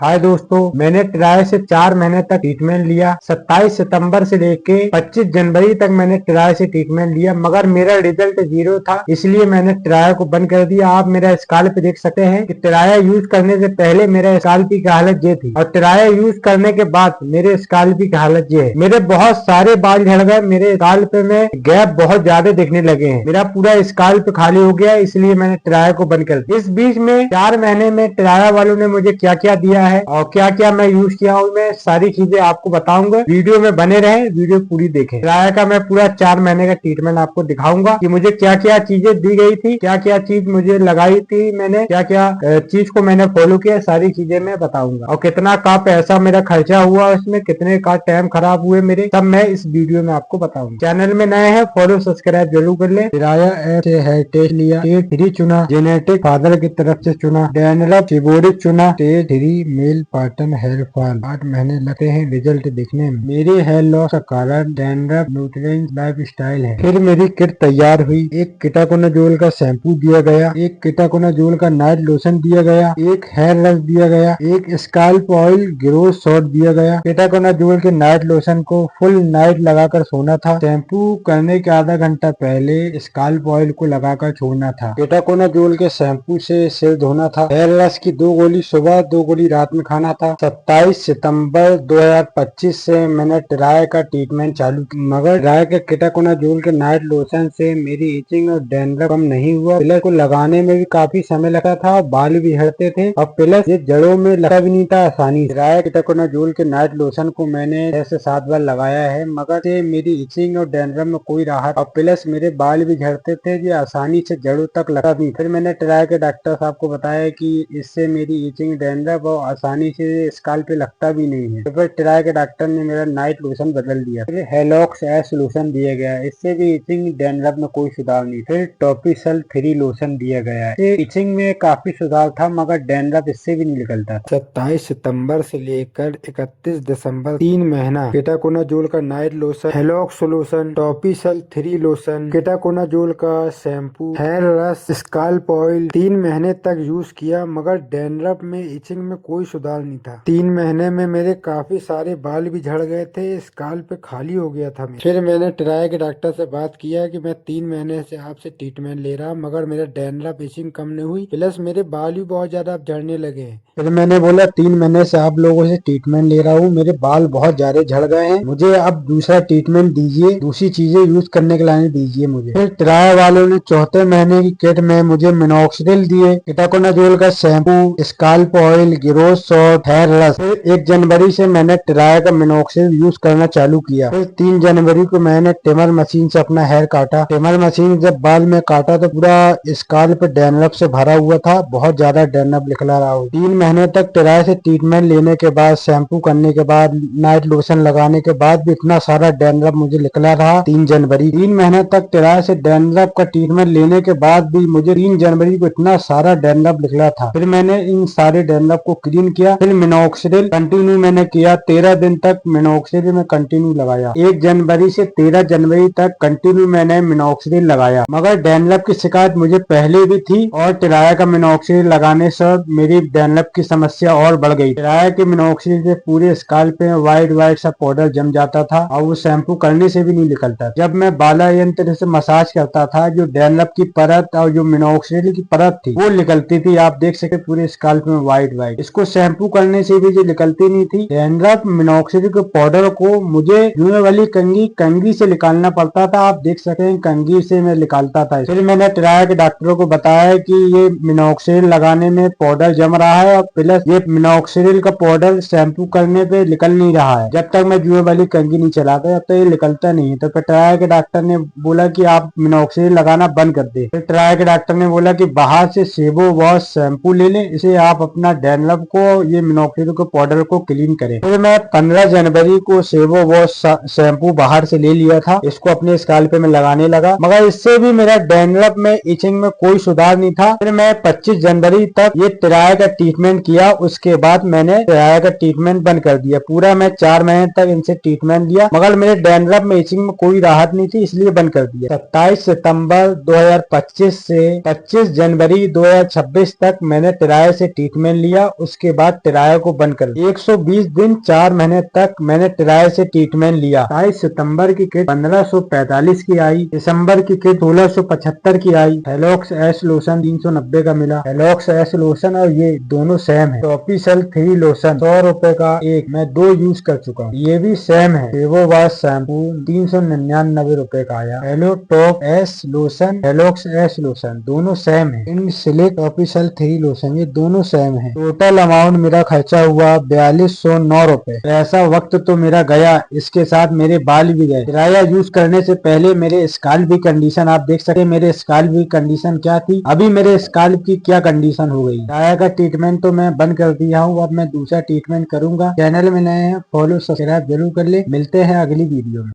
हाय दोस्तों, मैंने ट्राई से 4 महीने तक ट्रीटमेंट लिया। 27 सितंबर से लेके 25 जनवरी तक मैंने ट्राई से ट्रीटमेंट लिया, मगर मेरा रिजल्ट 0 था। इसलिए मैंने ट्राई को बंद कर दिया। आप मेरा स्काल्प देख सकते हैं कि ट्राई यूज करने से पहले मेरे स्काल्प की हालत ये थी और ट्राई यूज करने के बाद मेरे स्काल्प की हालत ये है। मेरे बहुत सारे बाल झड़ गए, मेरे स्काल्प में गैप बहुत ज्यादा दिखने लगे हैं, मेरा पूरा स्काल्प खाली हो गया। इसलिए मैंने ट्राई को बंद कर दिया। इस बीच में 4 महीने में ट्राई वालों ने मुझे क्या क्या दिया है और क्या क्या मैं यूज किया हूँ, मैं सारी चीजें आपको बताऊंगा। वीडियो में बने रहें, वीडियो पूरी देखें। ट्राई का मैं पूरा 4 महीने का ट्रीटमेंट आपको दिखाऊंगा कि मुझे क्या क्या चीजें दी गई थी, क्या क्या चीज मुझे लगाई थी, मैंने क्या क्या चीज को मैंने फॉलो किया, सारी चीजें मैं बताऊंगा। और कितना का पैसा मेरा खर्चा हुआ, उसमें कितने का टाइम खराब हुए मेरे, सब मैं इस वीडियो में आपको बताऊंगा। चैनल में नए हैं, फॉलो सब्सक्राइब जरूर कर ले। किराया ऐप से हेयर टेस्ट लिया, स्टेज 3 चुना, जेनेटिक फादर की तरफ से चुना, डैंड्रफ सिबोरिक चुना, stage 3 male pattern hair fall. 8 महीने लगते हैं रिजल्ट दिखने में। मेरे हेयर लॉस का कारण डैंड्रफ न्यूट्रिएंट लाइफ स्टाइल है। फिर मेरी किट तैयार हुई। एक कीटाकोनाजोल का शैम्पू दिया गया, एक कीटाकोनाजोल का नाइट लोशन दिया गया, एक हेयर रस दिया गया, एक स्काल्प ऑयल ग्रोथ शॉट दिया गया। कीटाकोनाजोल के नाइट लोशन को फुल नाइट लगाकर सोना था। शैम्पू करने के आधा घंटा पहले स्काल्प ऑयल को लगाकर छोड़ना था। कीटाकोनाजोल के शैम्पू से सिर धोना था। हेयर रस की 2 गोली सुबह, 2 गोली रात में खाना था। 27 सितंबर 2025 से मैंने ट्राई का ट्रीटमेंट चालू किया, मगर ट्राई के कीटाकोनाजोल के नाइट लोशन से मेरी इचिंग और डैंड्रफ कम नहीं हुआ। प्लस को लगाने में भी काफी समय लगा था और बाल भी झड़ते थे और प्लस ये जड़ों में लगता भी नहीं था आसानी से। ट्राई कीटाकोनाजोल के नाइट लोशन को मैंने 6 से 7 बार लगाया है, मगर से मेरी इचिंग और डैंड्रफ में कोई राहत और प्लस मेरे बाल भी झड़ते थे जो आसानी से जड़ों तक लगा नहीं। फिर मैंने ट्राई के डॉक्टर साहब को बताया कि इससे मेरी इचिंग डैंड्रफ और आसानी से स्काल्प पे लगता भी नहीं है। तो फिर ट्राई के डॉक्टर ने मेरा नाइट लोशन बदल दिया। फिर हेलोक्स एस लोशन दिया गया, इससे भी इचिंग डैंड्रफ में कोई सुधार नहीं। फिर टॉपिसल 3 लोशन दिया गया है, इचिंग में काफी सुधार था, मगर डैंड्रफ इससे भी नहीं निकलता था। 27 सितंबर से लेकर 31 दिसंबर 3 महीना कीटाकोनाजोल का night lotion, हेलोक्स lotion, टॉपिसल 3 lotion, ketoconazole का शैम्पू, हेयर रस, स्काल्प ऑयल 3 महीने तक यूज किया, मगर डैंड्रफ में इचिंग में कोई सुधार नहीं था। 3 महीने में मेरे काफी सारे बाल भी झड़ गए थे, स्काल्प पे खाली हो गया था। फिर मैंने ट्राई के डॉक्टर से बात किया कि मैं 3 महीने से आपसे ट्रीटमेंट ले रहा, मगर मेरा डैंड्रफ इचिंग कम नहीं हुई, प्लस मेरे बाल भी बहुत ज्यादा अब झड़ने लगे हैं। फिर मैंने बोला 3 महीने से आप लोगों से ट्रीटमेंट ले रहा हूँ, मेरे बाल बहुत ज्यादा झड़ गए हैं, मुझे अब दूसरा ट्रीटमेंट दीजिए, दूसरी चीजें यूज करने के लिए दीजिए मुझे। फिर ट्राई वालों ने 4थे महीने की किट में मुझे मिनॉक्सिडिल दिए, कीटाकोनाजोल का shampoo, scalp oil, growth shot, hair रस। फिर 1 जनवरी से मैंने ट्राई का मिनॉक्सिडिल यूज करना चालू किया। फिर 3 जनवरी को मैंने ट्रिमर मशीन से अपना हेयर काटा। ट्रिमर मशीन जब बाल में काटा तो पूरा स्काल्प डैंड्रफ से भरा हुआ था, बहुत ज्यादा डैंड्रफ निकला रहा। 3 महीने तक ट्राई से ट्रीटमेंट लेने के बाद, शैम्पू करने के बाद, नाइट लोशन लगाने के बाद भी इतना सारा डैंड्रफ मुझे निकला रहा। 3 जनवरी 3 महीने तक ट्राई से डैंड्रफ का ट्रीटमेंट लेने के बाद भी मुझे 3 जनवरी को इतना सारा डैंड्रफ निकला था। फिर मैंने इन सारे डैंड्रफ को क्लीन किया। फिर मिनॉक्सिडिल कंटिन्यू मैंने किया, 13 दिन तक मिनॉक्सिडिल में कंटिन्यू लगाया। 1 जनवरी से 13 जनवरी तक कंटिन्यू मैंने मिनॉक्सिडिल लगाया, मगर डैंड्रफ की शिकायत मुझे पहले भी थी और ट्राई का मिनॉक्सिडिल लगाने से मेरी डैंड्रफ की समस्या और बढ़ गई। ट्राई के मिनॉक्सिडिल से पूरे स्काल्प पे व्हाइट व्हाइट सा पाउडर जम जाता था और वो शैम्पू करने से भी नहीं निकलता। जब मैं बाला यंत्र से मसाज करता था, जो डैंड्रफ की परत और जो मिनॉक्सिडिल की परत थी वो निकलती थी। आप देख सकते पूरे स्काल्प में व्हाइट व्हाइट। इसको शैम्पू करने से भी जो निकलती नहीं थी। डैंड्रफ मिनॉक्सिडिल के पाउडर को मुझे जुए वाली कंघी से निकालना पड़ता था। आप देख सकते हैं कंघी से मैं निकालता था। फिर मैंने ट्राई के डॉक्टरों को बताया कि ये मिनॉक्सिडिल लगाने में पाउडर जम रहा है और प्लस ये मिनॉक्सिडिल का पाउडर शैम्पू करने पे निकल नहीं रहा है। जब तक मैं जुए वाली कंघी नहीं चलाता तब तक ये निकलता नहीं है। तो फिर ट्राई के डॉक्टर ने बोला कि आप मिनॉक्सिडिल लगाना बंद कर दे। फिर ट्राई के डॉक्टर ने बोला कि बाहर से सेबो वॉश शैम्पू ले लें, इसे आप अपना डैंड्रफ को, ये मिनॉक्सिडिल के पाउडर को क्लीन करें। फिर मैं 15 जनवरी को सेबो वॉश शैम्पू बाहर से ले लिया था, इसको अपने स्काल्प में लगाने लगा, मगर इससे भी मेरा डैंड्रफ में इचिंग में कोई सुधार नहीं था। फिर मैं 25 जनवरी तक ये ट्राई का ट्रीटमेंट किया, उसके बाद मैंने ट्राई का ट्रीटमेंट बंद कर दिया। पूरा मैं 4 महीने तक इनसे ट्रीटमेंट लिया, मगर मेरे डैंड्रफ में इचिंग में कोई राहत नहीं थी, इसलिए बंद कर दिया। 27 सितंबर 2025 से 25 जनवरी 2026 तक मैंने ट्राई से ट्रीटमेंट लिया। उसके उसके बाद टिराया को बंद कर दिया। 120 दिन 4 महीने तक मैंने टिराया से ट्रीटमेंट लिया। 27 सितंबर की किट 1545 की आई, दिसंबर की किट 1675 की आई। हेलोक्स एस लोशन 390 का मिला। हेलोक्स एस लोशन और ये दोनों सेम है। टॉपिसल 3 लोशन 100 रुपए का एक, मैं 2 यूज कर चुका हूँ, ये भी सेम है। फेवो वॉश शैम्पू 399 रुपए का आया। Halo top S lotion, Halox S lotion दोनों सेम है। इन सिलेक्ट टॉपिसल 3 लोशन ये दोनों सेम है। टोटल अमाउंट मेरा खर्चा हुआ 4209 रुपए। ऐसा वक्त तो मेरा गया, इसके साथ मेरे बाल भी गए। किराया यूज करने से पहले मेरे स्काल्प की कंडीशन आप देख सकते हैं। मेरे स्काल्प की कंडीशन क्या थी, अभी मेरे स्काल्प की क्या कंडीशन हो गई। किराया का ट्रीटमेंट तो मैं बंद कर दिया हूँ, अब मैं दूसरा ट्रीटमेंट करूंगा। चैनल में नए हैं, फॉलो सब्सक्राइब जरूर कर ले। मिलते हैं अगली वीडियो में।